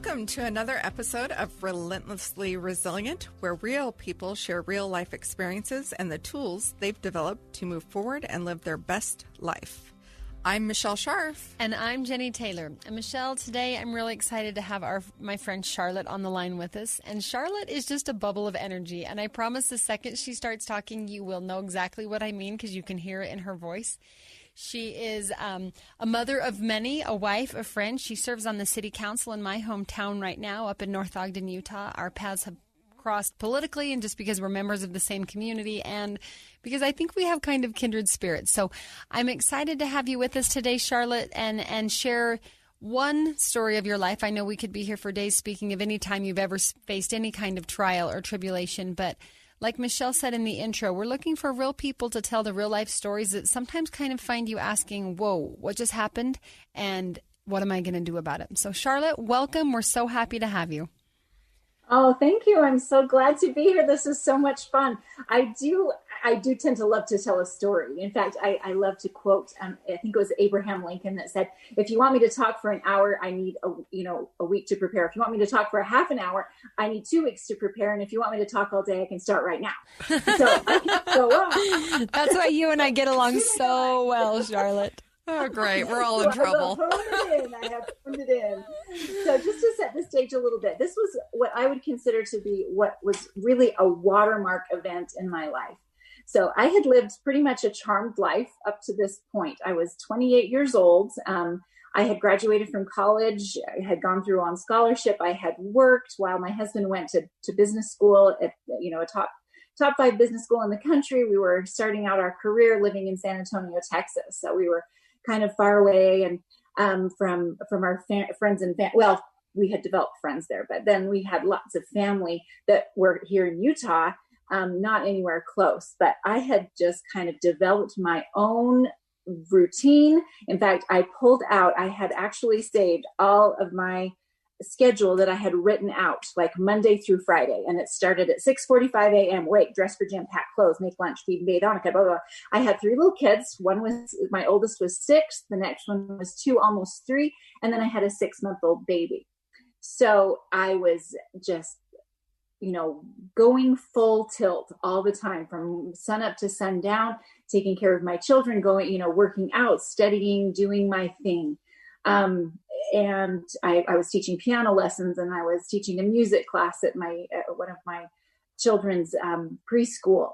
Welcome to another episode of Relentlessly Resilient, where real people share real life experiences and the tools they've developed to move forward and live their best life. I'm Michelle Scharf. And I'm Jennie Taylor. And Michelle, today I'm really excited to have my friend Charlotte on the line with us. And Charlotte is just a bubble of energy. And I promise the second she starts talking, you will know exactly what I mean because you can hear it in her voice. She is a mother of many, a wife, a friend. She serves on the city council in my hometown right now up in North Ogden, Utah. Our paths have crossed politically and just because we're members of the same community and because I think we have kind of kindred spirits. So I'm excited to have you with us today, Charlotte, and share one story of your life. I know we could be here for days speaking of any time you've ever faced any kind of trial or tribulation, but like Michelle said in the intro, we're looking for real people to tell the real life stories that sometimes kind of find you asking, whoa, what just happened? And what am I going to do about it? So Charlotte, welcome. We're so happy to have you. Oh, thank you. I'm so glad to be here. This is so much fun. I do tend to love to tell a story. In fact, I love to quote, I think it was Abraham Lincoln that said, if you want me to talk for an hour, I need a week to prepare. If you want me to talk for a half an hour, I need 2 weeks to prepare. And if you want me to talk all day, I can start right now. So I can go on. That's why you and I get along so well, Charlotte. Oh, great. We're all in trouble. I have phoned it in. So just to set the stage a little bit, this was what I would consider to be what was really a watermark event in my life. So I had lived pretty much a charmed life up to this point. I was 28 years old. I had graduated from college. I had gone through on scholarship. I had worked while my husband went to business school at, a top 5 business school in the country. We were starting out our career living in San Antonio, Texas. So we were kind of far away and from our friends and well, we had developed friends there, but then we had lots of family that were here in Utah, not anywhere close. But I had just kind of developed my own routine. In fact, I had actually saved all of my schedule that I had written out like Monday through Friday. And it started at 6:45 a.m. Wake, dress for gym, pack clothes, make lunch, feed, bathe, Annika, blah, blah, blah. I had 3 little kids. My oldest was 6. The next one was 2, almost 3. And then I had a 6-month-old baby. So I was just, going full tilt all the time from sun up to sundown, taking care of my children, going, working out, studying, doing my thing. And I was teaching piano lessons and I was teaching a music class at one of my children's preschool.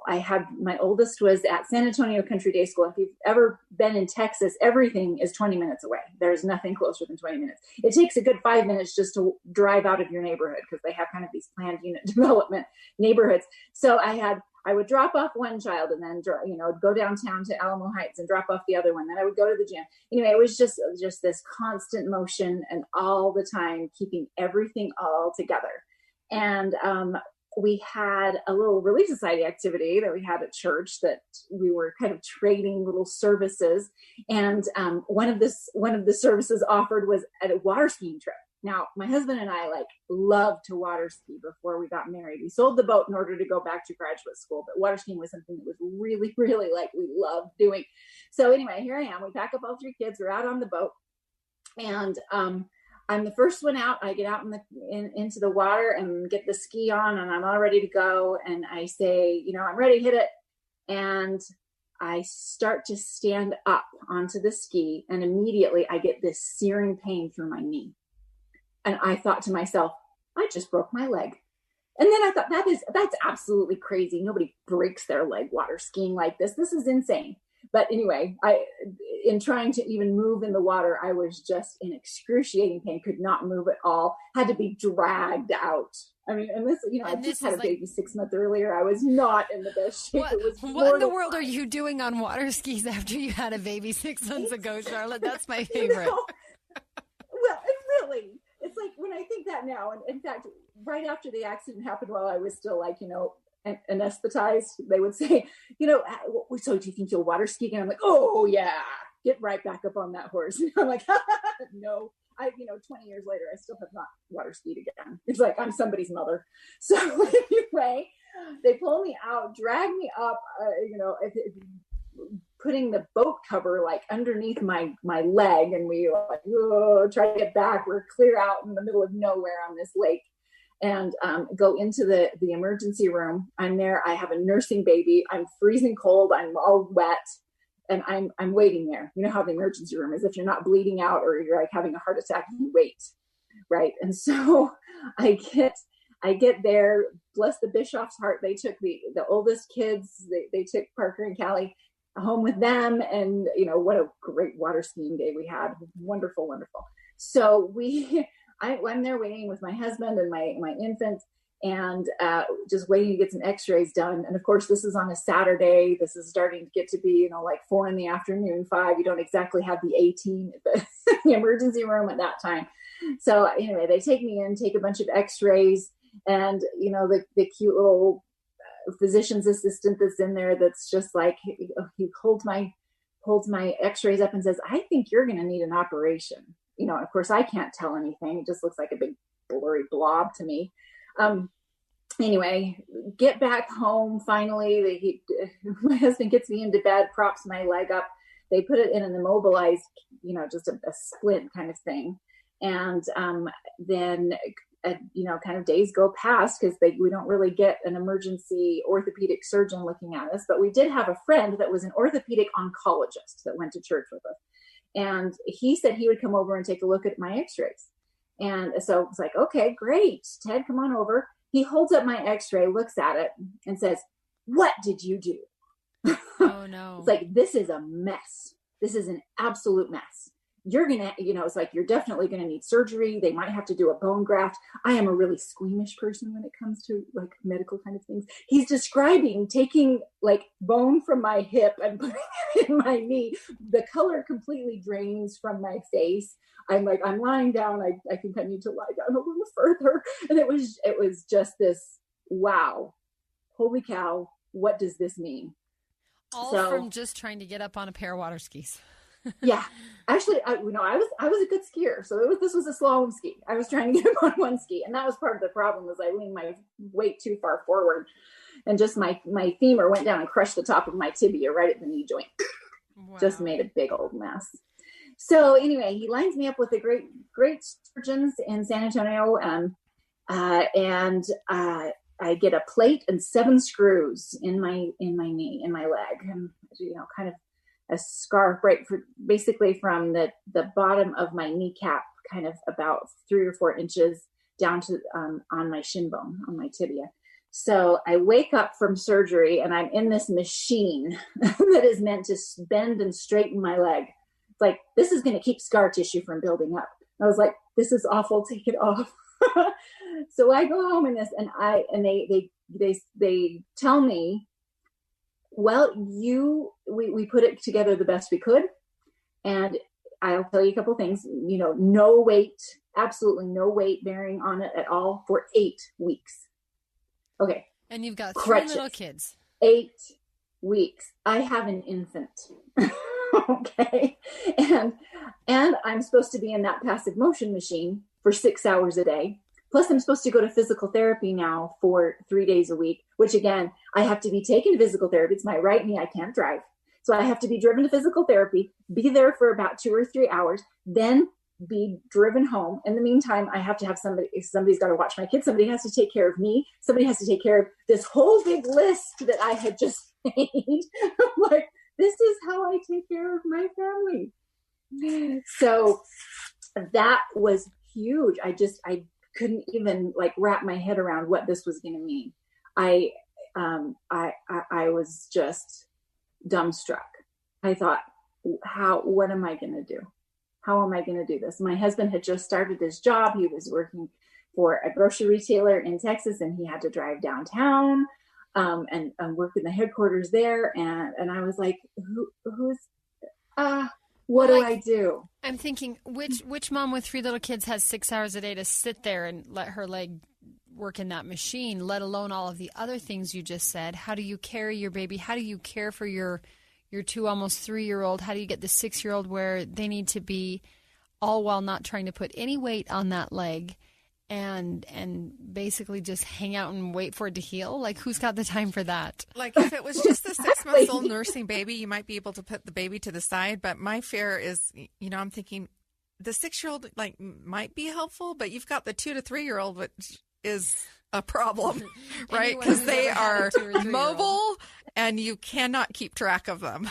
My oldest was at San Antonio Country Day School. If you've ever been in Texas, everything is 20 minutes away. There's nothing closer than 20 minutes. It takes a good 5 minutes just to drive out of your neighborhood because they have kind of these planned unit development neighborhoods. So I would drop off one child and then, go downtown to Alamo Heights and drop off the other one. Then I would go to the gym. Anyway, it was just this constant motion and all the time keeping everything all together. And we had a little Relief Society activity that we had at church that we were kind of trading little services. And one of the services offered was at a water skiing trip. Now, my husband and I loved to water ski before we got married. We sold the boat in order to go back to graduate school, but water skiing was something that was really, really we loved doing. So anyway, here I am. We pack up all 3 kids. We're out on the boat, and I'm the first one out. I get out into the water and get the ski on, and I'm all ready to go. And I say, I'm ready, hit it. And I start to stand up onto the ski, and immediately I get this searing pain through my knee. And I thought to myself, I just broke my leg. And then I thought, that's absolutely crazy. Nobody breaks their leg water skiing like this. This is insane. But anyway, in trying to even move in the water, I was just in excruciating pain, could not move at all, had to be dragged out. I mean, and this, I just had a baby 6 months earlier. I was not in the best shape. What in the world are you doing on water skis after you had a baby 6 months ago, Charlotte? That's my favorite. Well, really, it's like when I think that now, and in fact, right after the accident happened, while I was still anesthetized, they would say, so do you think you'll water ski? And I'm like, oh yeah, get right back up on that horse. And I'm like, no, 20 years later, I still have not water skied again. It's like I'm somebody's mother. So anyway, they pull me out, drag me up, putting the boat cover like underneath my leg, and we like try to get back. We're clear out in the middle of nowhere on this lake, and go into the emergency room. I'm there. I have a nursing baby. I'm freezing cold. I'm all wet, and I'm waiting there. You know how the emergency room is. If you're not bleeding out or you're like having a heart attack, you wait, right? And so I get there. Bless the Bischoff's heart. They took the oldest kids. They took Parker and Callie home with them. And, what a great water skiing day we had. Wonderful, wonderful. So I'm there waiting with my husband and my infant, and just waiting to get some x-rays done. And of course, this is on a Saturday. This is starting to get to be, like 4 p.m, 5. You don't exactly have the A-team at the emergency room at that time. So anyway, they take me in, take a bunch of x-rays, and, the cute little physician's assistant that's in there, that's just like, he holds my x-rays up and says, I think you're going to need an operation. Of course I can't tell anything. It just looks like a big blurry blob to me. Anyway, get back home. Finally, my husband gets me into bed, props my leg up. They put it in an immobilized, just a splint kind of thing. And then, kind of days go past, because we don't really get an emergency orthopedic surgeon looking at us. But we did have a friend that was an orthopedic oncologist that went to church with us. And he said he would come over and take a look at my x-rays. And so it's like, okay, great. Ted, come on over. He holds up my x-ray, looks at it, and says, what did you do? Oh, no. It's like, this is a mess. This is an absolute mess. You're going to, it's like, you're definitely going to need surgery. They might have to do a bone graft. I am a really squeamish person when it comes to like medical kind of things. He's describing taking like bone from my hip and putting it in my knee. The color completely drains from my face. I'm lying down. I think I need to lie down a little further. And it was just this, wow, holy cow. What does this mean? All from just trying to get up on a pair of water skis. Yeah, actually, I was a good skier. So this was a slalom ski. I was trying to get up on one ski, and that was part of the problem, was I leaned my weight too far forward, and just my femur went down and crushed the top of my tibia right at the knee joint. Wow. Just made a big old mess. So anyway, he lines me up with the great surgeons in San Antonio, and I get a plate and 7 screws in my knee, in my leg, and kind of a scarf right basically from the bottom of my kneecap, kind of about 3 or 4 inches down to on my shin bone, on my tibia. So I wake up from surgery, and I'm in this machine that is meant to bend and straighten my leg. It's like, this is going to keep scar tissue from building up. I was like, this is awful. Take it off. So I go home in this, and they tell me, well, we put it together the best we could. And I'll tell you a couple things, no weight, absolutely no weight bearing on it at all for 8 weeks. Okay. And you've got 3 little kids. 8 weeks. I have an infant. Okay. And I'm supposed to be in that passive motion machine for 6 hours a day. Plus, I'm supposed to go to physical therapy now for 3 days a week, which again, I have to be taken to physical therapy. It's my right knee. I can't drive. So I have to be driven to physical therapy, be there for about 2 or 3 hours, then be driven home. In the meantime, I have to have somebody's got to watch my kids. Somebody has to take care of me. Somebody has to take care of this whole big list that I had just made. I'm like, this is how I take care of my family. So that was huge. I couldn't even like wrap my head around what this was going to mean. I was just dumbstruck. I thought, what am I going to do? How am I going to do this? My husband had just started his job. He was working for a grocery retailer in Texas, and he had to drive downtown and work in the headquarters there. And I was like, what do I do? I'm thinking, which mom with 3 little kids has 6 hours a day to sit there and let her leg work in that machine, let alone all of the other things you just said? How do you carry your baby? How do you care for your 2, almost 3-year-old? How do you get the 6-year-old where they need to be, all while not trying to put any weight on that leg and basically just hang out and wait for it to heal? Like, who's got the time for that? Like, if it was just a 6-month-old nursing baby, you might be able to put the baby to the side. But my fear is, I'm thinking the 6-year-old like might be helpful, but you've got the 2 to 3-year-old, which is a problem, right? Because they are mobile and you cannot keep track of them.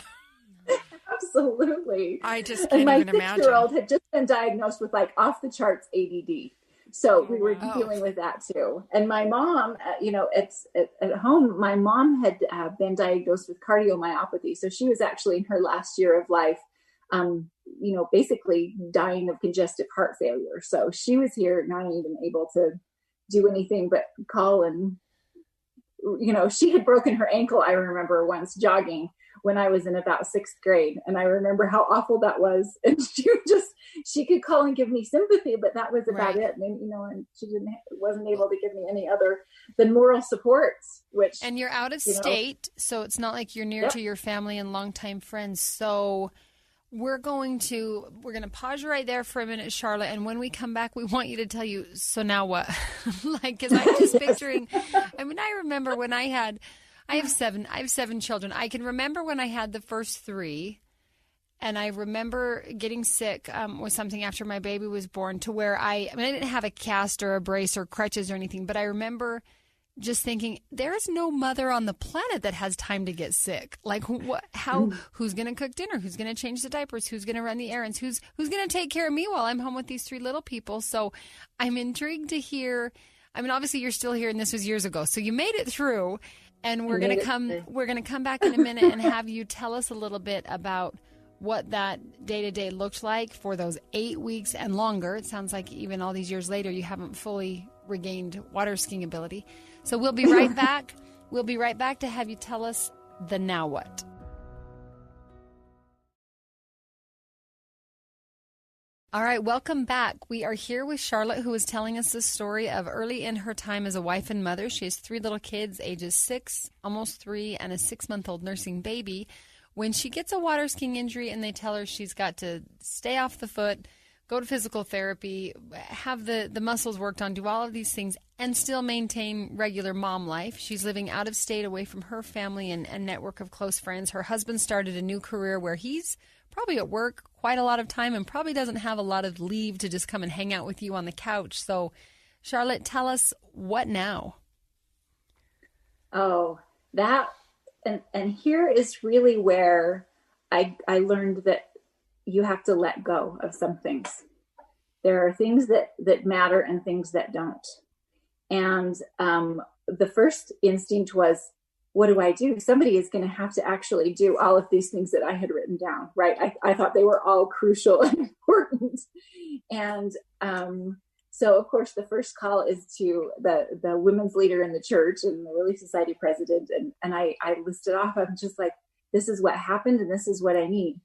Absolutely. I just can't even imagine. My 6-year-old had just been diagnosed with like off the charts ADD. So we were dealing with that too. And my mom, at home, my mom had been diagnosed with cardiomyopathy. So she was actually in her last year of life, basically dying of congestive heart failure. So she was here not even able to do anything but call and, she had broken her ankle. I remember once jogging when I was in about 6th grade. And I remember how awful that was. And she could call and give me sympathy, but that was about it. And, and she wasn't able to give me any other than moral supports, and you're out of state. So it's not like you're near to your family and longtime friends. So we're going to pause you right there for a minute, Charlotte. And when we come back, we want you to tell you, so now what? Cause I'm just picturing, I remember when I have 7 children. I can remember when I had the first 3, and I remember getting sick with something after my baby was born, to where I didn't have a cast or a brace or crutches or anything, but I remember just thinking, there is no mother on the planet that has time to get sick. Like, who's going to cook dinner? Who's going to change the diapers? Who's going to run the errands? Who's going to take care of me while I'm home with these 3 little people? So I'm intrigued to hear. Obviously you're still here, and this was years ago, so you made it through. And we're going to come back in a minute and have you tell us a little bit about what that day-to-day looked like for those 8 weeks and longer. It sounds like even all these years later, you haven't fully regained water skiing ability. So we'll be right back. We'll be right back to have you tell us the now what. All right, welcome back. We are here with Charlotte, who is telling us the story of early in her time as a wife and mother. She has 3 little kids, ages 6, almost 3, and a 6-month-old nursing baby. When she gets a water skiing injury and they tell her she's got to stay off the foot, go to physical therapy, have the muscles worked on, do all of these things, and still maintain regular mom life. She's living out of state, away from her family and network of close friends. Her husband started a new career where he's probably at work quite a lot of time and probably doesn't have a lot of leave to just come and hang out with you on the couch. So, Charlotte, tell us, what now? Oh, that, and here is really where I learned that you have to let go of some things. There are things that matter and things that don't. And the first instinct was, what do I do? Somebody is going to have to actually do all of these things that I had written down, right? I thought they were all crucial and important. And so, of course, the first call is to the women's leader in the church and the Relief Society president. And I listed off, I'm just like, this is what happened and this is what I need.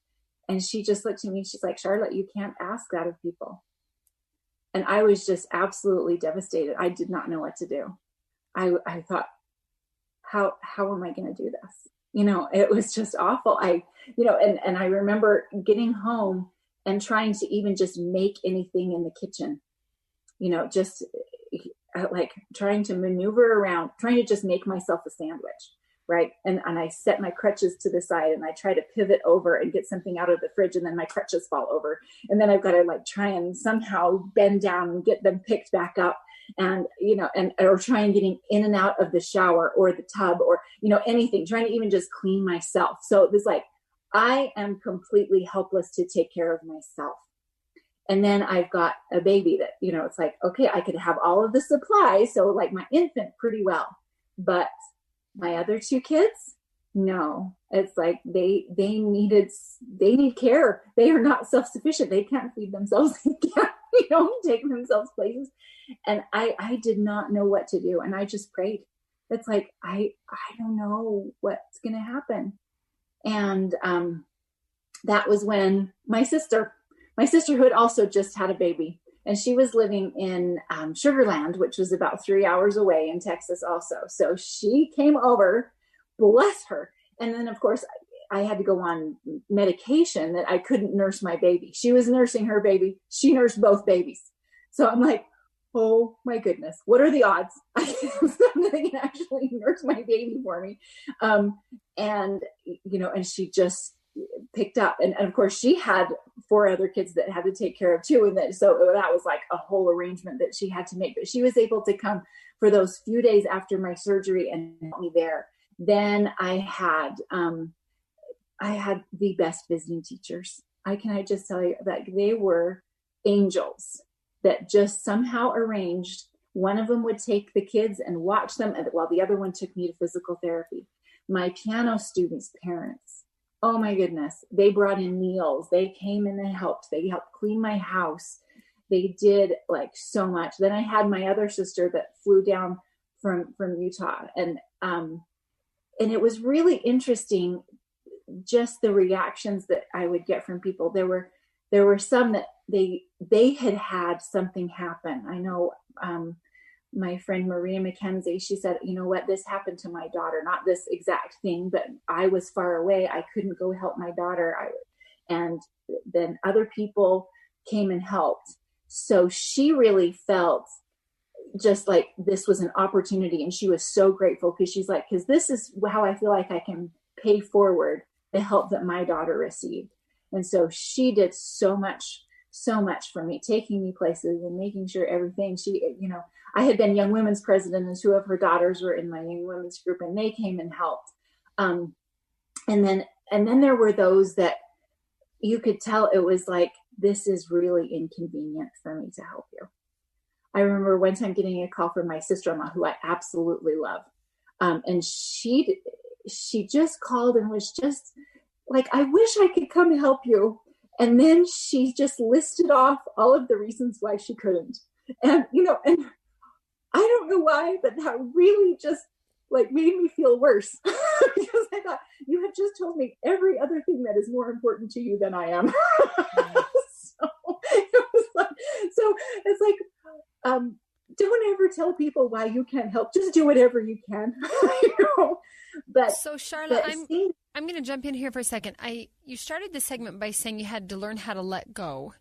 And she just looked at me, she's like, Charlotte, you can't ask that of people. And I was just absolutely devastated. I did not know what to do. I thought, how am I going to do this? It was just awful. And I remember getting home and trying to even just make anything in the kitchen, just like trying to maneuver around, trying to just make myself a sandwich. Right. And I set my crutches to the side and I try to pivot over and get something out of the fridge, and then my crutches fall over. And then I've got to like try and somehow bend down and get them picked back up. And, or trying getting in and out of the shower or the tub or, anything, trying to even just clean myself. So it was like, I am completely helpless to take care of myself. And then I've got a baby that, it's like, okay, I could have all of the supplies. So like my infant pretty well, but my other 2 kids, no, it's like they need care. They are not self-sufficient. They can't feed themselves. They can't, take themselves places. And I did not know what to do. And I just prayed. It's like, I don't know what's going to happen. And that was when my sister had also just had a baby. And she was living in Sugar Land, which was about 3 hours away in Texas also. So she came over, bless her. And then, of course, I had to go on medication that I couldn't nurse my baby. She was nursing her baby. She nursed both babies. So I'm like, oh my goodness, what are the odds that they can actually nurse my baby for me? And, and she just picked up. And of course, she had 4 other kids that had to take care of too. And so that was like a whole arrangement that she had to make. But she was able to come for those few days after my surgery and help me there. Then I had the best visiting teachers. I just tell you that they were angels that just somehow arranged. One of them would take the kids and watch them, while the other one took me to physical therapy. My piano students' parents, oh my goodness, they brought in meals. They came and they helped clean my house. They did like so much. Then I had my other sister that flew down from Utah, and it was really interesting, just the reactions that I would get from people. There were some that they had something happen. I know my friend Maria McKenzie, she said, you know what, this happened to my daughter, not this exact thing, but I was far away. I couldn't go help my daughter. And then other people came and helped. So she really felt just like this was an opportunity. And she was so grateful because she's like, because this is how I feel like I can pay forward the help that my daughter received. And so she did so much for me, taking me places and making sure everything I had been Young Women's president, and 2 of her daughters were in my Young Women's group, and they came and helped. And then there were those that you could tell it was like, this is really inconvenient for me to help you. I remember one time getting a call from my sister-in-law, who I absolutely love. And she just called and was just like, I wish I could come help you. And then she just listed off all of the reasons why she couldn't. And, and I don't know why, but that really just like made me feel worse because I thought, you have just told me every other thing that is more important to you than I am. So it's like, don't ever tell people why you can't help. Just do whatever you can. But so Charlotte, I'm going to jump in here for a second. You started this segment by saying you had to learn how to let go.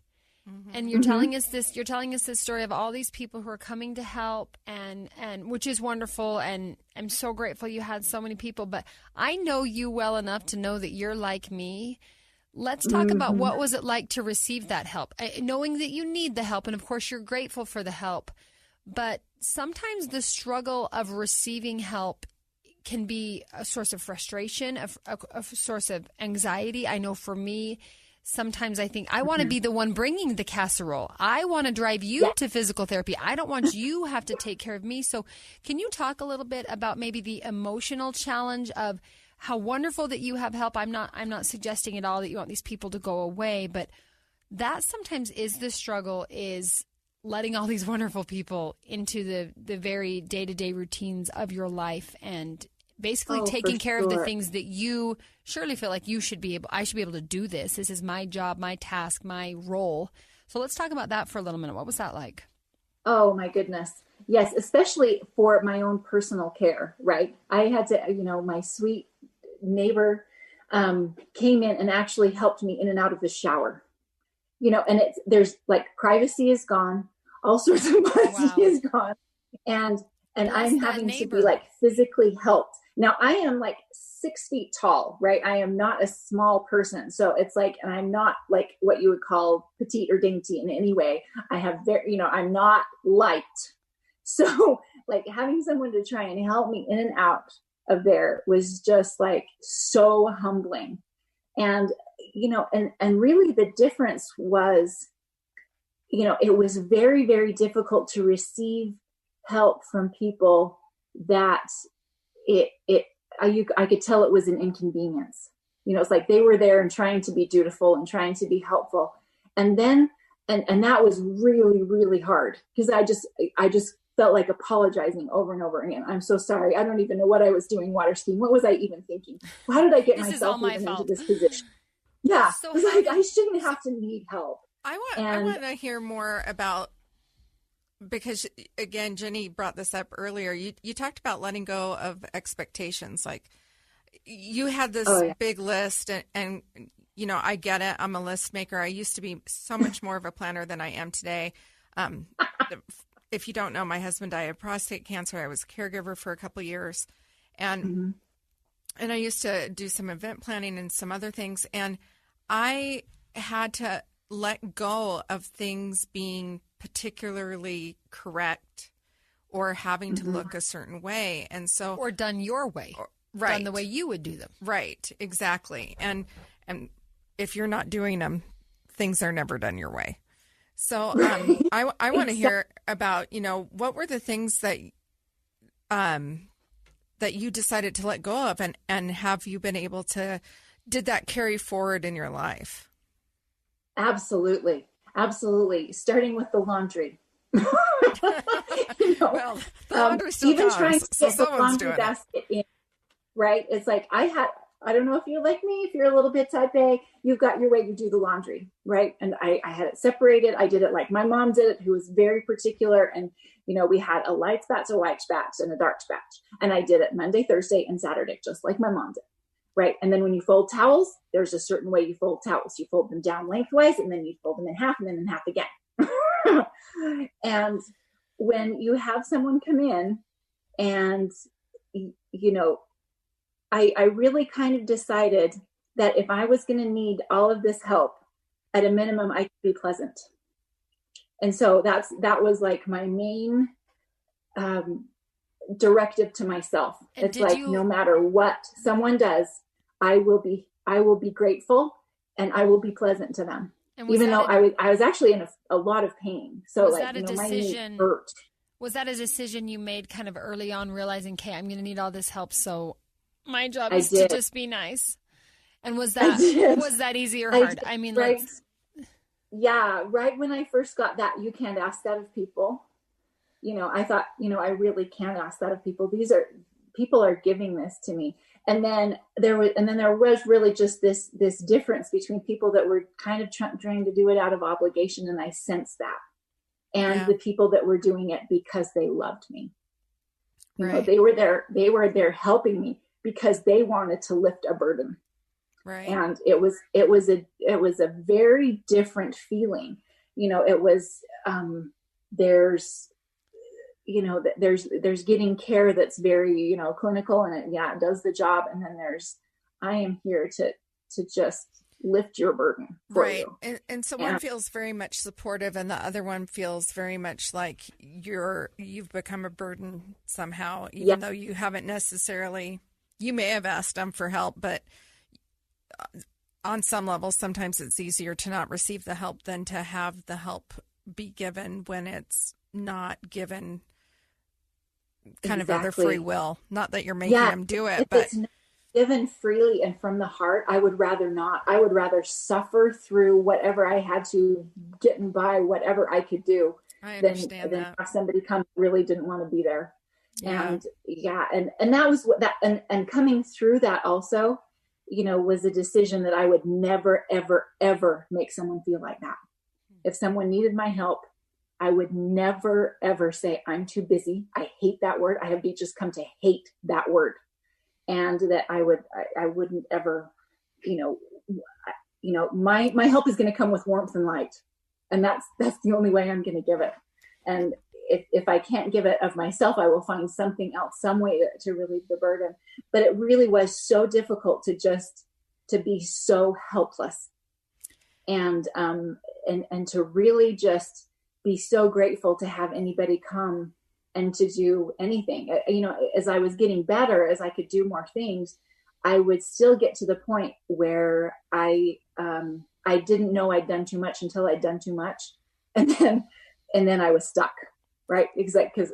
Mm-hmm. And you're telling us this story of all these people who are coming to help, and which is wonderful, and I'm so grateful you had so many people, but I know you well enough to know that you're like me. Let's talk about what was it like to receive that help, knowing that you need the help, and of course you're grateful for the help, but sometimes the struggle of receiving help can be a source of frustration, a source of anxiety. I know for me, sometimes I think I want to be the one bringing the casserole. I want to drive you to physical therapy. I don't want you have to take care of me. So can you talk a little bit about maybe the emotional challenge of how wonderful that you have help? I'm not suggesting at all that you want these people to go away, but that sometimes is the struggle, is letting all these wonderful people into the very day-to-day routines of your life and basically taking care of the things that you surely feel like I should be able to do this. This is my job, my task, my role. So let's talk about that for a little minute. What was that like? Oh my goodness. Yes. Especially for my own personal care, right? I had to, my sweet neighbor came in and actually helped me in and out of the shower, and there's like privacy is gone. All sorts of privacy is gone. And I'm having to be like physically helped. Now I am like 6 feet tall, right? I am not a small person. So it's like, and I'm not like what you would call petite or dainty in any way. I have I'm not light. So like having someone to try and help me in and out of there was just like so humbling. And, and really the difference was, it was very, very difficult to receive help from people that I could tell it was an inconvenience. It's like they were there and trying to be dutiful and trying to be helpful. And then, and that was really, really hard because I just felt like apologizing over and over again. I'm so sorry. I don't even know what I was doing water skiing. What was I even thinking? How did I get myself into this position? Yeah. So it was like, I shouldn't have to need help. I want to hear more about, because again, Jennie brought this up earlier. You talked about letting go of expectations. Like you had this big list and I get it. I'm a list maker. I used to be so much more of a planner than I am today. if you don't know, my husband died of prostate cancer. I was a caregiver for a couple of years, and I used to do some event planning and some other things, and I had to let go of things being particularly correct or having to look a certain way. And so, or done your way, right. Done the way you would do them. Right. Exactly. And if you're not doing them, things are never done your way. So, I want to hear about, what were the things that you decided to let go of, and have you been able to, did that carry forward in your life? Absolutely. Absolutely. Starting with the laundry. Well, the laundry still even comes, trying to so get the someone's laundry doing basket in, right? It's like I don't know if you're like me, if you're a little bit type A, you've got your way you do the laundry, right? And I had it separated. I did it like my mom did it, who was very particular. And, we had a light batch, a white batch, and a dark batch. And I did it Monday, Thursday, and Saturday, just like my mom did. Right. And then when you fold towels, there's a certain way you fold towels. You fold them down lengthwise, and then you fold them in half, and then in half again. And when you have someone come in and, I really kind of decided that if I was going to need all of this help, at a minimum, I could be pleasant. And so that was like my main directive to myself. And it's like, no matter what someone does, I will be grateful, and I will be pleasant to them. Even though I was actually in a lot of pain. So was like, that a decision, my knee hurt. Was that a decision you made kind of early on, realizing, okay, I'm going to need all this help, so my job is to just be nice? And was that easy or hard? I mean, right. Yeah. Right. When I first got that, you can't ask that of people. I thought, I really can't ask that of people. People are giving this to me. And then there was really just this difference between people that were kind of trying to do it out of obligation. And I sensed that. And the people that were doing it because they loved me. Right. They were there helping me because they wanted to lift a burden. Right. And it was a very different feeling. It was, there's getting care that's very, clinical, and it does the job. And then I am here to just lift your burden for you. And so one feels very much supportive, and the other one feels very much like you've become a burden somehow, even though you haven't necessarily, you may have asked them for help, but on some level, sometimes it's easier to not receive the help than to have the help be given when it's not given kind of of their free will. Not that you're making them do it, but it's given freely and from the heart. I would rather not. I would rather suffer through whatever I had to, getting by whatever I could do, than have somebody come who really didn't want to be there. And that was what that, and coming through that also, was a decision that I would never, ever, ever make someone feel like that. If someone needed my help, I would never, ever say, I'm too busy. I hate that word. I have just come to hate that word. And that I wouldn't ever, my help is going to come with warmth and light. And that's the only way I'm going to give it. And if I can't give it of myself, I will find something else, some way to relieve the burden. But it really was so difficult to be so helpless, and to really just be so grateful to have anybody come and to do anything. As I was getting better, as I could do more things, I would still get to the point where I didn't know I'd done too much until I'd done too much. And then I was stuck. Right. Exactly.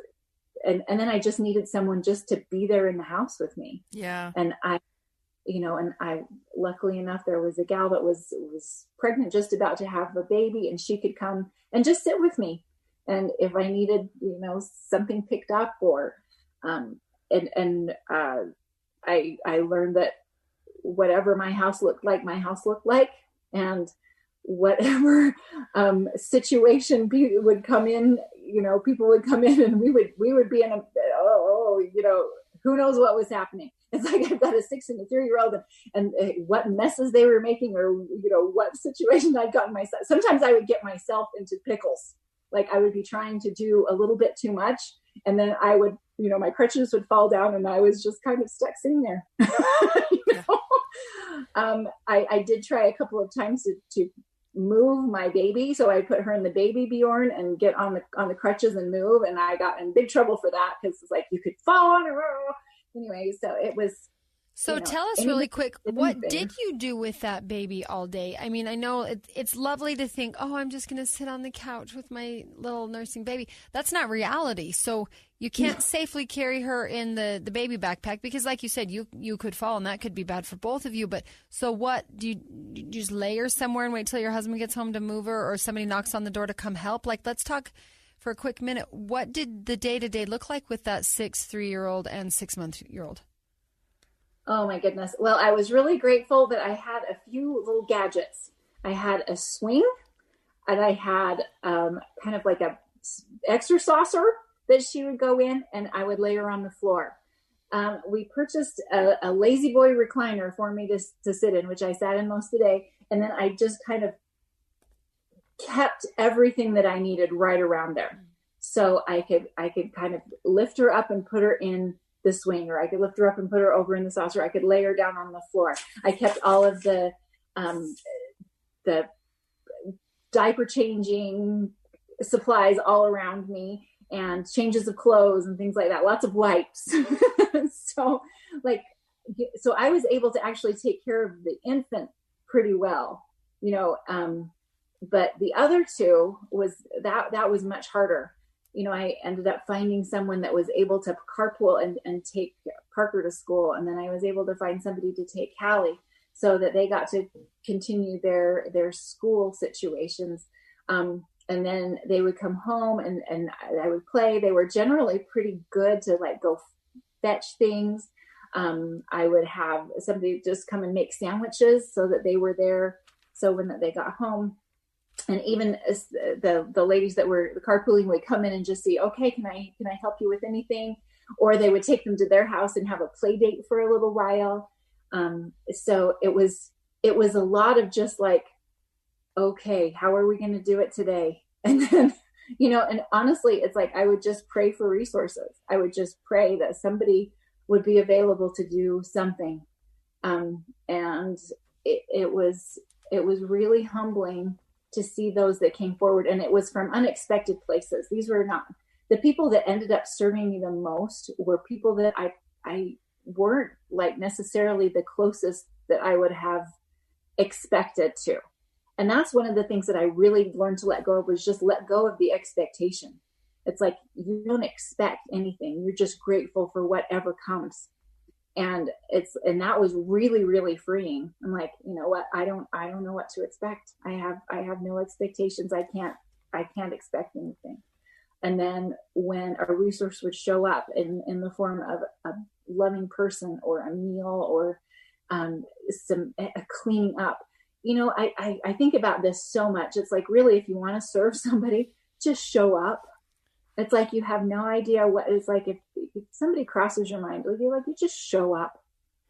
And then I just needed someone just to be there in the house with me. Yeah. And I luckily enough, there was a gal that was pregnant, just about to have a baby, and she could come and just sit with me. And if I needed, something picked up, or, I learned that whatever my house looked like, and whatever situation people would come in, and we would be in who knows what was happening. It's like I've got a 6 and a 3-year-old, and what messes they were making, or what situation I'd gotten myself. Sometimes I would get myself into pickles, Like I would be trying to do a little bit too much, and then I would, my crutches would fall down and I was just kind of stuck sitting there. I did try a couple of times to move my baby. So I put her in the baby Bjorn and get on the crutches and move. And I got in big trouble for that because it's like, you could fall on her. Anyway, so it was. So tell us really quick, what did you do with that baby all day? I mean, I know it's lovely to think, oh, I'm just going to sit on the couch with my little nursing baby. That's not reality. So you can't safely carry her in the baby backpack because, like you said, you could fall and that could be bad for both of you. But so what, do you just lay her somewhere and wait till your husband gets home to move her, or somebody knocks on the door to come help? Like, let's talk for a quick minute. What did the day-to-day look like with that 3-year-old and 6-month-old? Oh my goodness. Well, I was really grateful that I had a few little gadgets. I had a swing, and I had kind of like a extra saucer that she would go in, and I would lay her on the floor. We purchased a lazy boy recliner for me to sit in, which I sat in most of the day. And then I just kind of kept everything that I needed right around there. So I could kind of lift her up and put her in the swing, or I could lift her up and put her over in the saucer. I could lay her down on the floor. I kept all of the diaper changing supplies all around me, and changes of clothes and things like that. Lots of wipes. So I was able to actually take care of the infant pretty well, but the other two that was much harder. I ended up finding someone that was able to carpool and take Parker to school. And then I was able to find somebody to take Callie so that they got to continue their school situations. And then they would come home and I would play. They were generally pretty good to go fetch things. I would have somebody just come and make sandwiches so that they were there. So when they got home, and even as the ladies that were the carpooling would come in and just see, okay, can I help you with anything? Or they would take them to their house and have a play date for a little while. So it was a lot of just like, okay, how are we going to do it today? And then, and honestly, it's like, I would just pray for resources. I would just pray that somebody would be available to do something. And it was really humbling to see those that came forward. And it was from unexpected places. These were not the people that ended up serving me the most were people that I weren't necessarily the closest that I would have expected to. And that's one of the things that I really learned to let go of, was just let go of the expectation. It's like, you don't expect anything. You're just grateful for whatever comes. And that was really, really freeing. I'm like, you know what? I don't know what to expect. I have no expectations. I can't expect anything. And then when a resource would show up in the form of a loving person or a meal or a cleaning up, I think about this so much. It's like, really, if you want to serve somebody, just show up. It's like, you have no idea what it's like if somebody crosses your mind. You're like, you just show up.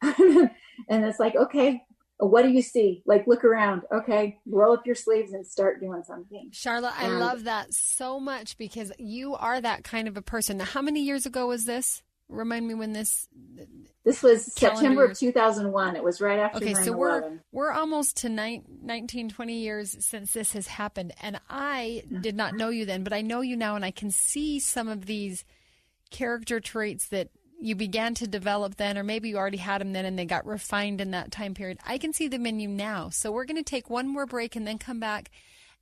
And it's like, okay, what do you see? Look around. Okay, roll up your sleeves and start doing something. Charlotte, I love that so much because you are that kind of a person. Now, how many years ago was this? Remind me when this was September of 2001. It was right after 9/11. Okay, so we're almost to 19, 20 years since this has happened. And I did not know you then, but I know you now, and I can see some of these character traits that you began to develop then, or maybe you already had them then and they got refined in that time period. I can see them in you now. So we're going to take one more break and then come back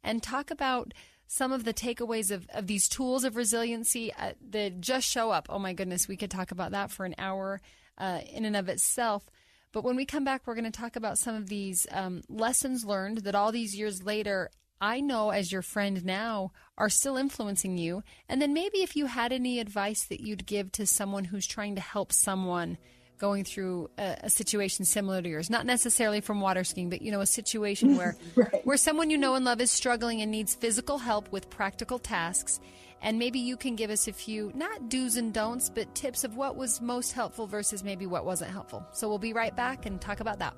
and talk about some of the takeaways of these tools of resiliency that just show up. Oh my goodness, we could talk about that for an hour in and of itself. But when we come back, we're going to talk about some of these lessons learned that all these years later, I know as your friend now, are still influencing you. And then maybe if you had any advice that you'd give to someone who's trying to help someone going through a situation similar to yours, not necessarily from water skiing, but, a situation where, right. where someone you know and love is struggling and needs physical help with practical tasks. And maybe you can give us a few, not do's and don'ts, but tips of what was most helpful versus maybe what wasn't helpful. So we'll be right back and talk about that.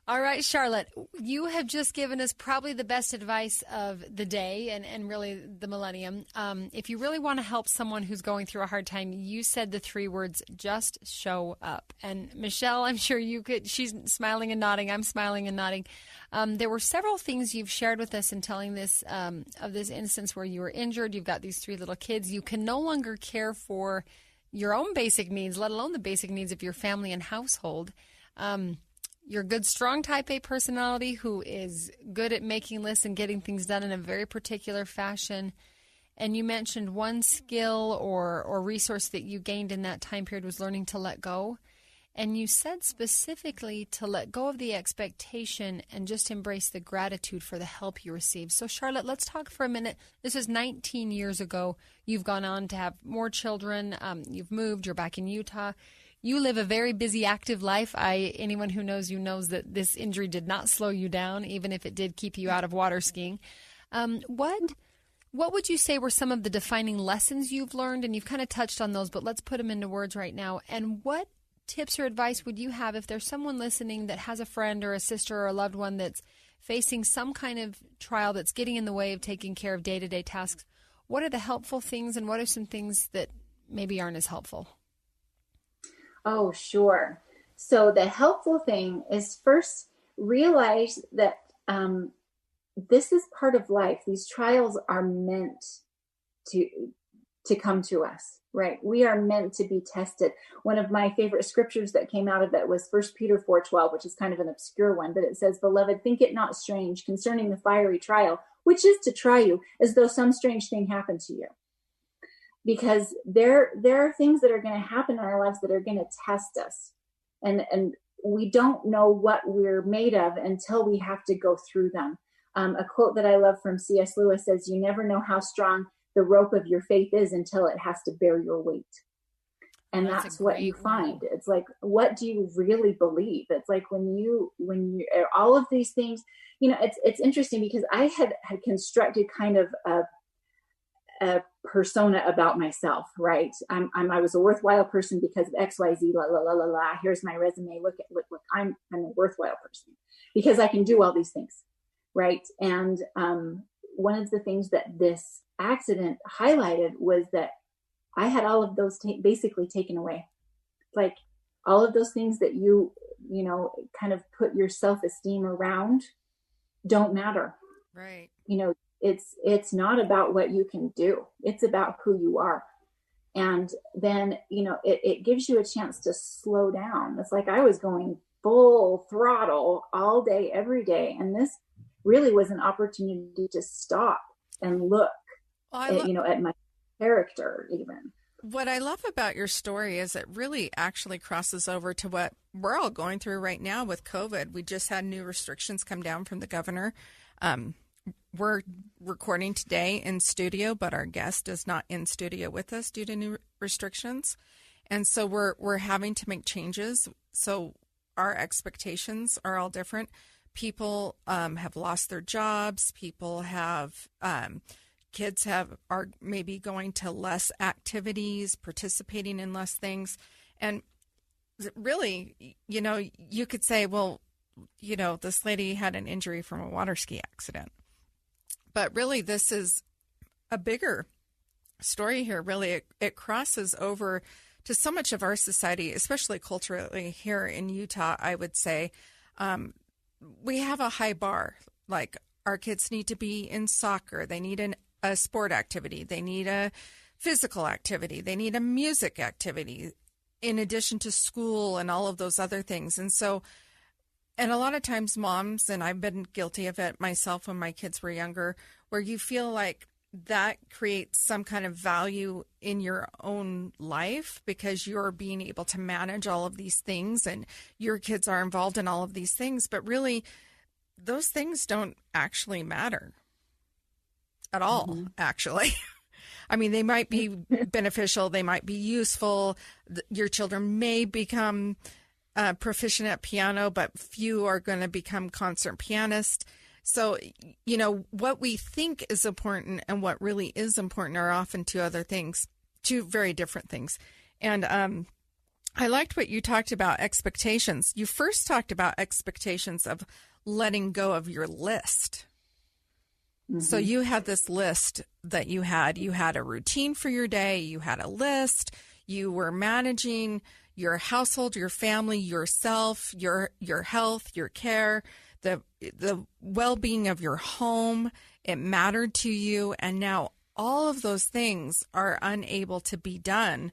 All right, Charlotte, you have just given us probably the best advice of the day and really the millennium. If you really want to help someone who's going through a hard time, you said the 3 words, just show up. And Michelle, I'm sure you could, she's smiling and nodding. I'm smiling and nodding. There were several things you've shared with us in telling this of this instance where you were injured. You've got these 3 little kids. You can no longer care for your own basic needs, let alone the basic needs of your family and household. You're a good, strong type A personality who is good at making lists and getting things done in a very particular fashion. And you mentioned one skill or resource that you gained in that time period was learning to let go. And you said specifically to let go of the expectation and just embrace the gratitude for the help you received. So, Charlotte, let's talk for a minute. This was 19 years ago. You've gone on to have more children. You've moved. You're back in Utah. You live a very busy, active life. Anyone who knows you knows that this injury did not slow you down, even if it did keep you out of water skiing. What would you say were some of the defining lessons you've learned? And you've kind of touched on those, but let's put them into words right now. And what tips or advice would you have if there's someone listening that has a friend or a sister or a loved one that's facing some kind of trial that's getting in the way of taking care of day-to-day tasks? What are the helpful things and what are some things that maybe aren't as helpful? Oh, sure. So the helpful thing is first realize that this is part of life. These trials are meant to come to us, right? We are meant to be tested. One of my favorite scriptures that came out of that was 1 Peter 4:12, which is kind of an obscure one, but it says, "Beloved, think it not strange concerning the fiery trial, which is to try you, as though some strange thing happened to you." Because there are things that are going to happen in our lives that are going to test us. And we don't know what we're made of until we have to go through them. A quote that I love from C.S. Lewis says, "You never know how strong the rope of your faith is until it has to bear your weight." And that's what you find. It's like, what do you really believe? It's like when you all of these things, it's interesting because I had constructed kind of a persona about myself, right? I was a worthwhile person because of XYZ, la, la, la, la, la. Here's my resume. Look, I'm a worthwhile person because I can do all these things, right? And one of the things that this accident highlighted was that I had all of those basically taken away. Like all of those things that you kind of put your self-esteem around don't matter. Right. It's not about what you can do. It's about who you are. And then, it gives you a chance to slow down. It's like I was going full throttle all day, every day. And this really was an opportunity to stop and look at my character even. What I love about your story is it really actually crosses over to what we're all going through right now with COVID. We just had new restrictions come down from the governor. We're recording today in studio, but our guest is not in studio with us due to new restrictions. And so we're having to make changes. So our expectations are all different. People have lost their jobs. People have kids are maybe going to less activities, participating in less things. And really, you could say, well, this lady had an injury from a water ski accident. But really, this is a bigger story here. Really, it crosses over to so much of our society, especially culturally here in Utah, I would say. We have a high bar. Like our kids need to be in soccer. They need a sport activity. They need a physical activity. They need a music activity in addition to school and all of those other things. And a lot of times moms, and I've been guilty of it myself when my kids were younger, where you feel like that creates some kind of value in your own life because you're being able to manage all of these things and your kids are involved in all of these things. But really, those things don't actually matter at all, actually. I mean, they might be beneficial. They might be useful. Your children may become proficient at piano, but few are going to become concert pianists. So, what we think is important and what really is important are often two very different things. And I liked what you talked about expectations. You first talked about expectations of letting go of your list. Mm-hmm. So you had this list that you had a routine for your day. You had a list. You were managing your household, your family, yourself, your health, your care, the well-being of your home. It mattered to you. And now all of those things are unable to be done.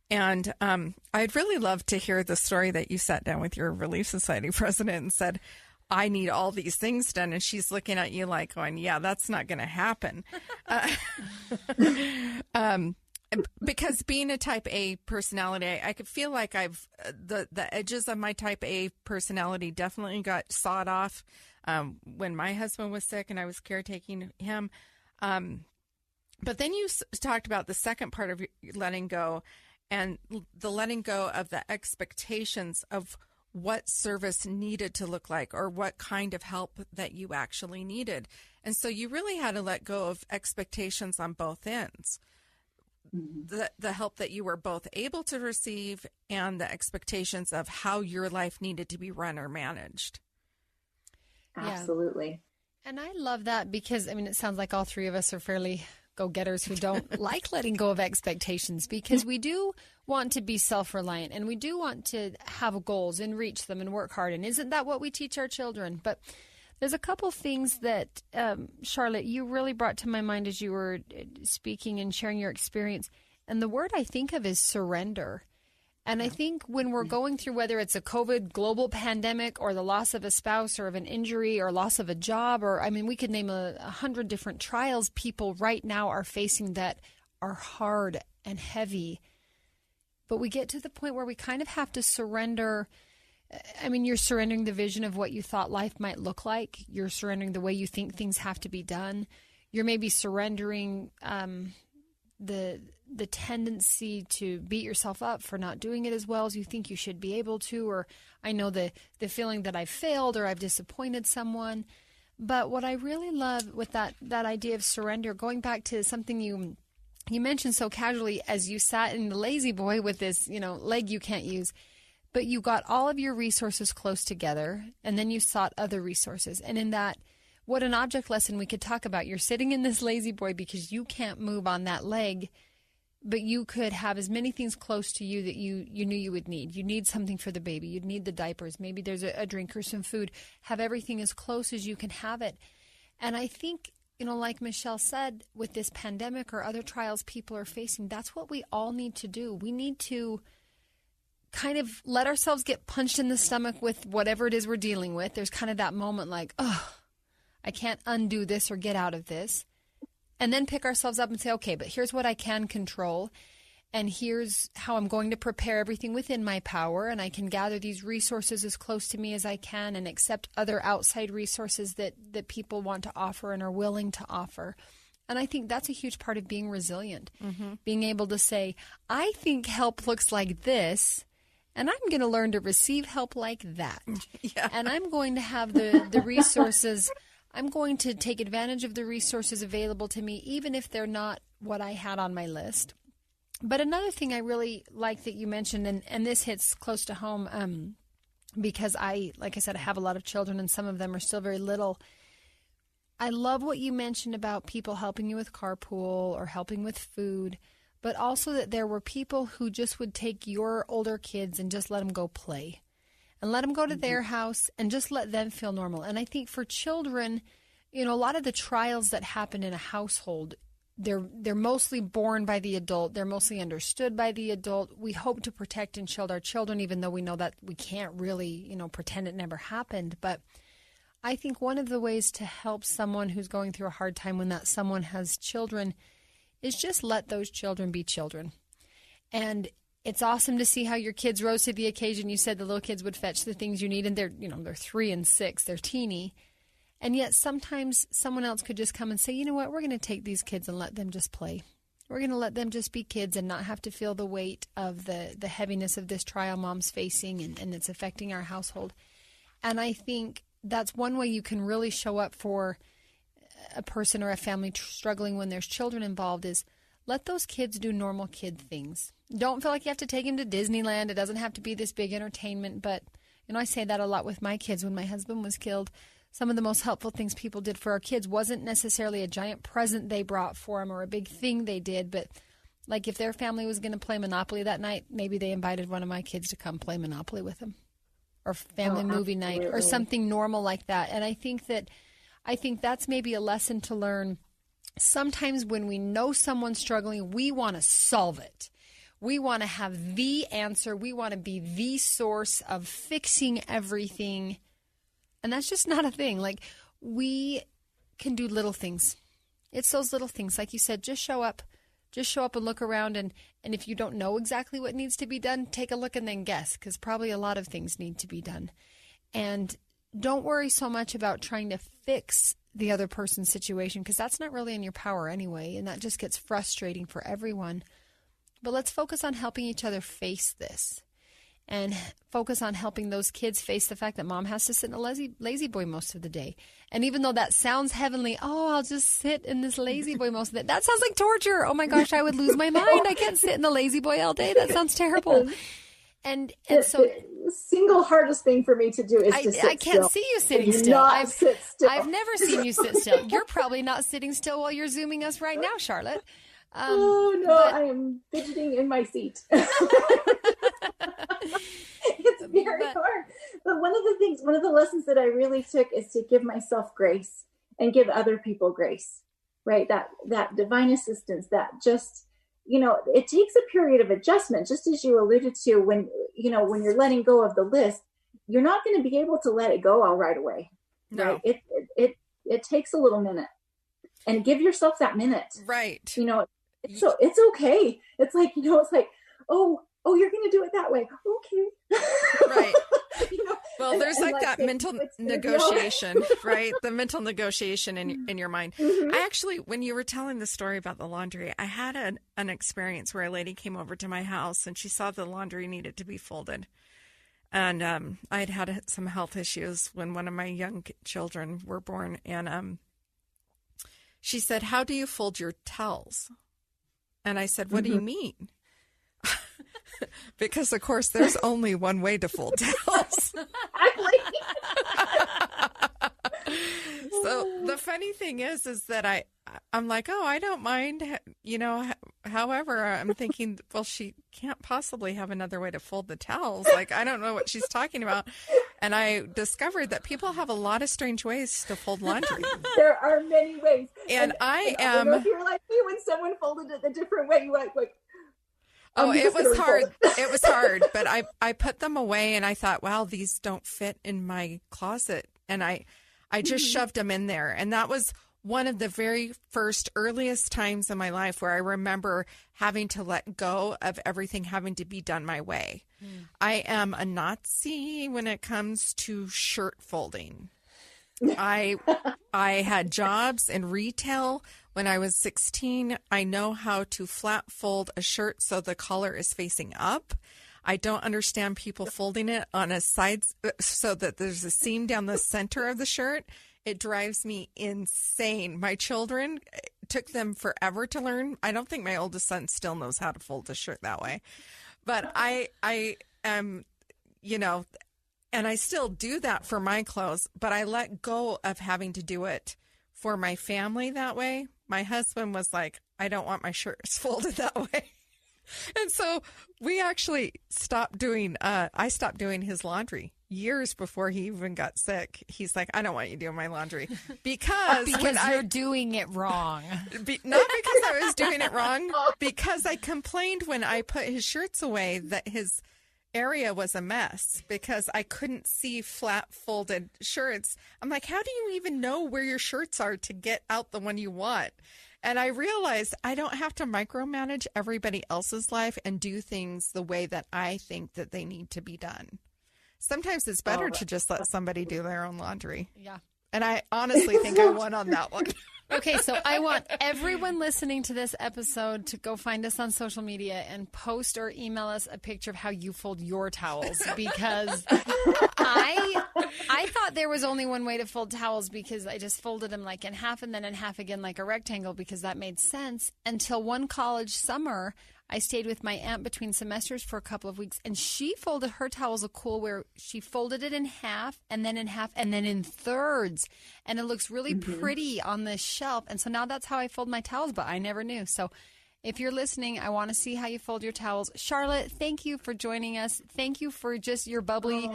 And I'd really love to hear the story that you sat down with your Relief Society president and said, I need all these things done. And she's looking at you like going, yeah, that's not going to happen. Because being a type A personality, I could feel like the edges of my type A personality definitely got sawed off when my husband was sick and I was caretaking him. But then you talked about the second part of letting go, and the letting go of the expectations of what service needed to look like or what kind of help that you actually needed. And so you really had to let go of expectations on both ends. Mm-hmm. The help that you were both able to receive and the expectations of how your life needed to be run or managed. Absolutely. Yeah. And I love that because, I mean, it sounds like all three of us are fairly go-getters who don't like letting go of expectations, because we do want to be self-reliant and we do want to have goals and reach them and work hard. And isn't that what we teach our children? But there's a couple things that, Charlotte, you really brought to my mind as you were speaking and sharing your experience. And the word I think of is surrender. And I think when we're going through, whether it's a COVID global pandemic or the loss of a spouse or of an injury or loss of a job, or, I mean, we could name 100 different trials people right now are facing that are hard and heavy. But we get to the point where we kind of have to surrender. I mean, you're surrendering the vision of what you thought life might look like. You're surrendering the way you think things have to be done. You're maybe surrendering the tendency to beat yourself up for not doing it as well as you think you should be able to, or I know the feeling that I've failed or I've disappointed someone. But what I really love with that idea of surrender, going back to something you mentioned so casually as you sat in the lazy boy with this, leg you can't use, but you got all of your resources close together and then you sought other resources. And in that, what an object lesson we could talk about. You're sitting in this lazy boy because you can't move on that leg, but you could have as many things close to you that you knew you would need. You need something for the baby. You'd need the diapers. Maybe there's a drink or some food. Have everything as close as you can have it. And I think, like Michelle said, with this pandemic or other trials people are facing, that's what we all need to do. We need to kind of let ourselves get punched in the stomach with whatever it is we're dealing with. There's kind of that moment like, oh, I can't undo this or get out of this. And then pick ourselves up and say, okay, but here's what I can control. And here's how I'm going to prepare everything within my power. And I can gather these resources as close to me as I can and accept other outside resources that people want to offer and are willing to offer. And I think that's a huge part of being resilient. Mm-hmm. Being able to say, I think help looks like this, and I'm going to learn to receive help like that. Yeah. And I'm going to have the resources. I'm going to take advantage of the resources available to me, even if they're not what I had on my list. But another thing I really like that you mentioned, and this hits close to home, because like I said, I have a lot of children and some of them are still very little. I love what you mentioned about people helping you with carpool or helping with food, but also that there were people who just would take your older kids and just let them go play. And let them go to their house and just let them feel normal. And I think for children, a lot of the trials that happen in a household, they're mostly borne by the adult. They're mostly understood by the adult. We hope to protect and shield our children, even though we know that we can't really, pretend it never happened. But I think one of the ways to help someone who's going through a hard time when that someone has children is just let those children be children. And it's awesome to see how your kids rose to the occasion. You said the little kids would fetch the things you need, and they're 3 and 6. They're teeny. And yet sometimes someone else could just come and say, you know what, we're going to take these kids and let them just play. We're going to let them just be kids and not have to feel the weight of the heaviness of this trial mom's facing and it's affecting our household. And I think that's one way you can really show up for a person or a family struggling when there's children involved, is let those kids do normal kid things. Don't feel like you have to take them to Disneyland. It doesn't have to be this big entertainment. But, I say that a lot with my kids. When my husband was killed, some of the most helpful things people did for our kids wasn't necessarily a giant present they brought for them or a big thing they did. But like if their family was going to play Monopoly that night, maybe they invited one of my kids to come play Monopoly with them, or family movie night, or something normal like that. And I think that's maybe a lesson to learn. Sometimes when we know someone's struggling, we want to solve it. We want to have the answer. We want to be the source of fixing everything. And that's just not a thing. Like, we can do little things. It's those little things. Like you said, just show up. Just show up and look around. And if you don't know exactly what needs to be done, take a look and then guess, because probably a lot of things need to be done. And don't worry so much about trying to fix the other person's situation, because that's not really in your power anyway, and that just gets frustrating for everyone. But let's focus on helping each other face this, and focus on helping those kids face the fact that mom has to sit in a lazy boy most of the day. And even though that sounds heavenly, I'll just sit in this lazy boy most of the day. That sounds like torture. Oh my gosh, I would lose my mind. I can't sit in the lazy boy all day. That sounds terrible. And so the single hardest thing for me to do is to sit still. I can't see you sitting still. I've never seen you sit still. You're probably not sitting still while you're Zooming us right now, Charlotte. I am fidgeting in my seat. It's very hard. But one of the lessons that I really took is to give myself grace and give other people grace, right? That divine assistance, that just, it takes a period of adjustment, just as you alluded to when you're letting go of the list, you're not going to be able to let it go all right away. No. Right? It takes a little minute, and give yourself that minute. Right. So it's okay. It's like, oh, you're going to do it that way. Okay. Right. Well, there's like that mental negotiation, right? The mental negotiation in your mind. Mm-hmm. I actually, when you were telling the story about the laundry, I had an experience where a lady came over to my house and she saw the laundry needed to be folded. And I had some health issues when one of my young children were born. And she said, "How do you fold your towels?" And I said, "What do you mean?" Because, of course, there's only one way to fold towels. So the funny thing is that I'm like, I don't mind, however, I'm thinking, well, she can't possibly have another way to fold the towels. Like, I don't know what she's talking about. And I discovered that people have a lot of strange ways to fold laundry. There are many ways. And I don't know if you're like me when someone folded it a different way, you were like, it was hard. It was hard, but I put them away and I thought, wow, these don't fit in my closet. And I just shoved them in there. And that was one of the very first earliest times in my life where I remember having to let go of everything having to be done my way. I am a Nazi when it comes to shirt folding. I had jobs in retail when I was 16. I know how to flat fold a shirt so the collar is facing up. I don't understand people folding it on a side so that there's a seam down the center of the shirt. It drives me insane. My children, took them forever to learn. I don't think my oldest son still knows how to fold a shirt that way. But I am, and I still do that for my clothes, but I let go of having to do it for my family that way. My husband was like, I don't want my shirts folded that way. And so we actually stopped doing, I stopped doing his laundry years before he even got sick. He's like, I don't want you doing my laundry because you're doing it wrong. Not because I was doing it wrong, because I complained when I put his shirts away that his area was a mess because I couldn't see flat folded shirts. I'm like, how do you even know where your shirts are to get out the one you want? And I realized I don't have to micromanage everybody else's life and do things the way that I think that they need to be done. Sometimes it's better to just let somebody do their own laundry. Yeah. And I honestly think I won on that one. Okay, so I want everyone listening to this episode to go find us on social media and post or email us a picture of how you fold your towels, because I thought there was only one way to fold towels, because I just folded them like in half and then in half again like a rectangle, because that made sense, until one college summer I stayed with my aunt between semesters for a couple of weeks, and she folded her towels a cool where she folded it in half and then in thirds, and it looks really pretty on the shelf. And so now that's how I fold my towels, but I never knew. So if you're listening, I want to see how you fold your towels. Charlotte, thank you for joining us. Thank you for just your bubbly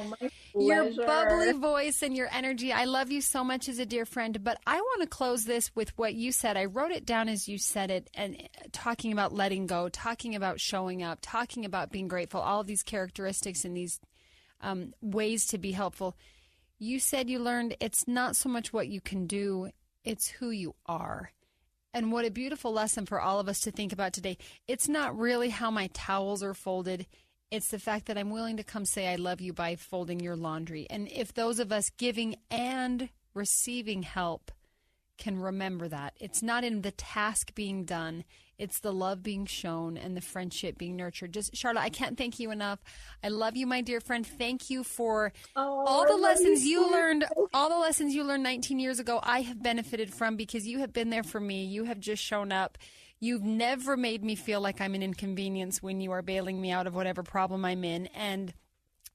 voice and your energy. I love you so much as a dear friend, but I want to close this with what you said. I wrote it down as you said it, and talking about letting go, talking about showing up, talking about being grateful, all of these characteristics and these ways to be helpful. You said you learned it's not so much what you can do, it's who you are. And what a beautiful lesson for all of us to think about today. It's not really how my towels are folded. It's the fact that I'm willing to come say I love you by folding your laundry. And if those of us giving and receiving help can remember that, it's not in the task being done. It's the love being shown and the friendship being nurtured. Just, Charlotte, I can't thank you enough. I love you, my dear friend. Thank you for all the lessons you learned. All the lessons you learned 19 years ago, I have benefited from, because you have been there for me. You have just shown up. You've never made me feel like I'm an inconvenience when you are bailing me out of whatever problem I'm in. And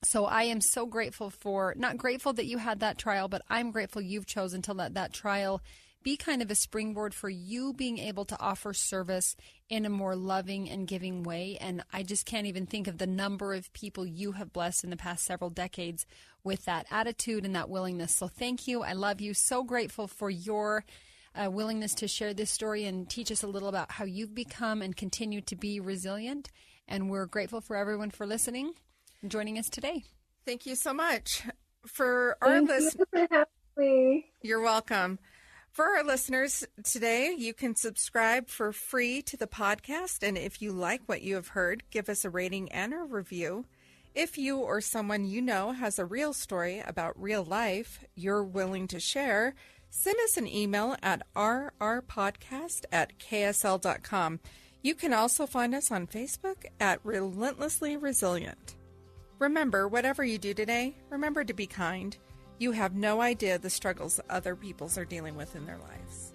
so I am so grateful not grateful that you had that trial, but I'm grateful you've chosen to let that trial be kind of a springboard for you being able to offer service in a more loving and giving way. And I just can't even think of the number of people you have blessed in the past several decades with that attitude and that willingness. So thank you. I love you. So grateful for your willingness to share this story and teach us a little about how you've become and continue to be resilient. And we're grateful for everyone for listening and joining us today. Thank you so much. For our listeners, you're welcome. For our listeners today, you can subscribe for free to the podcast. And if you like what you have heard, give us a rating and a review. If you or someone you know has a real story about real life you're willing to share, send us an email at rrpodcast@ksl.com. You can also find us on Facebook at Relentlessly Resilient. Remember, whatever you do today, remember to be kind. You have no idea the struggles other people are dealing with in their lives.